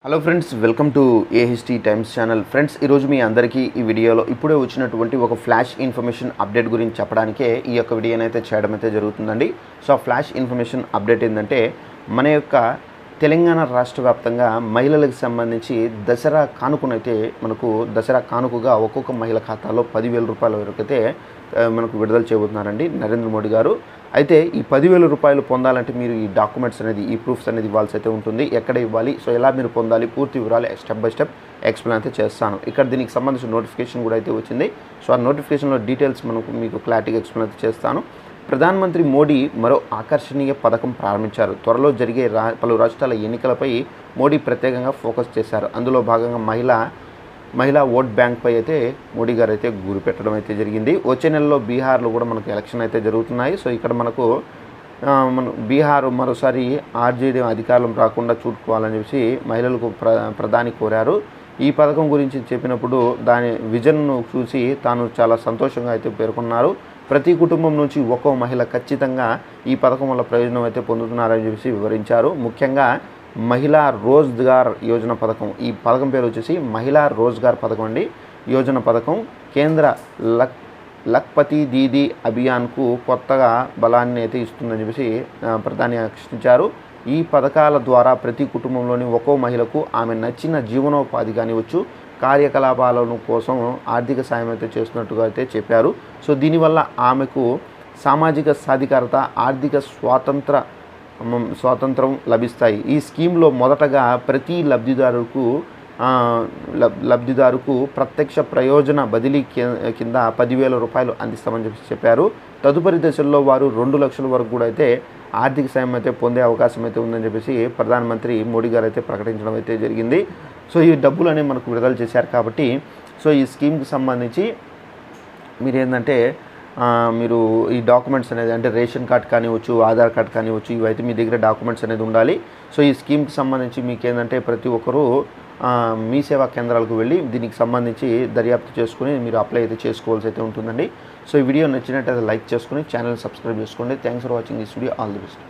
Hello friends, welcome to AHT times channel. Friends, ఈరోజు మీ అందరికీ ఈ వీడియోలో ఇప్పుడే వచ్చినటువంటి ఒక ఫ్లాష్ ఇన్ఫర్మేషన్ అప్డేట్ గురించి చెప్పడానికే ఈ యొక్క వీడియోని అయితే చేయడం అయితే జరుగుతుందండి. సో ఆ ఫ్లాష్ ఇన్ఫర్మేషన్ అప్డేట్ ఏంటంటే, మన యొక్క తెలంగాణ రాష్ట్ర వ్యాప్తంగా మహిళలకు సంబంధించి దసరా కానుకనైతే మనకు దసరా కానుకగా ఒక్కొక్క మహిళ ఖాతాలో 10,000 రూపాయల వరకు అయితే మనకు విడుదల చేయబోతున్నారండి నరేంద్ర మోడీ గారు. అయితే ఈ 10,000 రూపాయలు పొందాలంటే మీరు ఈ డాక్యుమెంట్స్ అనేది, ఈ ప్రూఫ్స్ అనేది ఇవ్వాల్సి అయితే ఉంటుంది. ఎక్కడ ఇవ్వాలి, సో ఎలా మీరు పొందాలి, పూర్తి వివరాలు స్టెప్ బై స్టెప్ ఎక్స్ప్లెయిన్ అయితే చేస్తాను. ఇక్కడ దీనికి సంబంధించిన నోటిఫికేషన్ కూడా అయితే వచ్చింది. సో ఆ నోటిఫికేషన్లో డీటెయిల్స్ మీకు క్లారిటీగా ఎక్స్ప్లెయిన్ అయితే చేస్తాను. ప్రధానమంత్రి మోడీ మరో ఆకర్షణీయ పథకం ప్రారంభించారు. త్వరలో జరిగే పలు రాష్ట్రాల ఎన్నికలపై మోడీ ప్రత్యేకంగా ఫోకస్ చేశారు. అందులో భాగంగా మహిళా ఓట్ బ్యాంక్పై అయితే మోడీ గారు అయితే గురి పెట్టడం అయితే జరిగింది. వచ్చే నెలలో బీహార్లో కూడా మనకు ఎలక్షన్ అయితే జరుగుతున్నాయి. సో ఇక్కడ మన బీహార్ మరోసారి ఆర్జేడీ అధికారం రాకుండా చూసుకోవాలని చెప్పి మహిళలకు ప్రధాని కోరారు. ఈ పథకం గురించి చెప్పినప్పుడు దాని విజన్ను చూసి తాను చాలా సంతోషంగా అయితే పేర్కొన్నారు. ప్రతి కుటుంబం నుంచి ఒక్కో మహిళ ఖచ్చితంగా ఈ పథకం వల్ల ప్రయోజనం అయితే పొందుతున్నారని చెప్పి వివరించారు. ముఖ్యంగా మహిళా రోజ్గార్ యోజన పథకం, ఈ పథకం పేరు వచ్చేసి మహిళా రోజ్గార్ పథకం అండి. యోజన పథకం కేంద్ర లఖ్పతి దీదీ అభియాన్కు కొత్తగా బలాన్ని అయితే ఇస్తుందని చెప్పేసి ప్రధాని ఆకర్షించారు. ఈ పథకాల ద్వారా ప్రతి కుటుంబంలోని ఒక్కో మహిళకు ఆమె నచ్చిన జీవనోపాధి కానివచ్చు, కార్యకలాపాలను కోసం ఆర్థిక సాయం అయితే చేస్తున్నట్టుగా అయితే చెప్పారు. సో దీనివల్ల ఆమెకు సామాజిక సాధికారత, ఆర్థిక స్వాతంత్రం లభిస్తాయి. ఈ స్కీమ్లో మొదటగా ప్రతి లబ్ధిదారుకు ప్రత్యక్ష ప్రయోజన బదిలీ కింద 10,000 రూపాయలు అందిస్తామని చెప్పారు. తదుపరి దశల్లో వారు 2 లక్షల వరకు కూడా అయితే ఆర్థిక సాయం అయితే పొందే అవకాశం అయితే ఉందని చెప్పేసి ప్రధానమంత్రి మోడీ గారు అయితే ప్రకటించడం అయితే జరిగింది. సో ఈ డబ్బులు అనేవి మనకు విడుదల చేశారు కాబట్టి, సో ఈ స్కీమ్కి సంబంధించి మీరు ఈ డాక్యుమెంట్స్ అనేది, అంటే రేషన్ కార్డ్ కానివచ్చు, ఆధార్ కార్డ్ కానివచ్చు, ఇవైతే మీ దగ్గర డాక్యుమెంట్స్ అనేది ఉండాలి. సో ఈ స్కీమ్కి సంబంధించి మీకేందంటే ప్రతి ఒక్కరూ మీ సేవా కేంద్రాలకు వెళ్ళి దీనికి సంబంధించి దర్యాప్తు చేసుకుని మీరు అప్లై అయితే చేసుకోవాల్సి అయితే ఉంటుందండి. సో ఈ వీడియో నచ్చినట్టయితే లైక్ చేసుకుని ఛానల్ సబ్స్క్రైబ్ చేసుకోండి. Thanks for watching this video. All the best.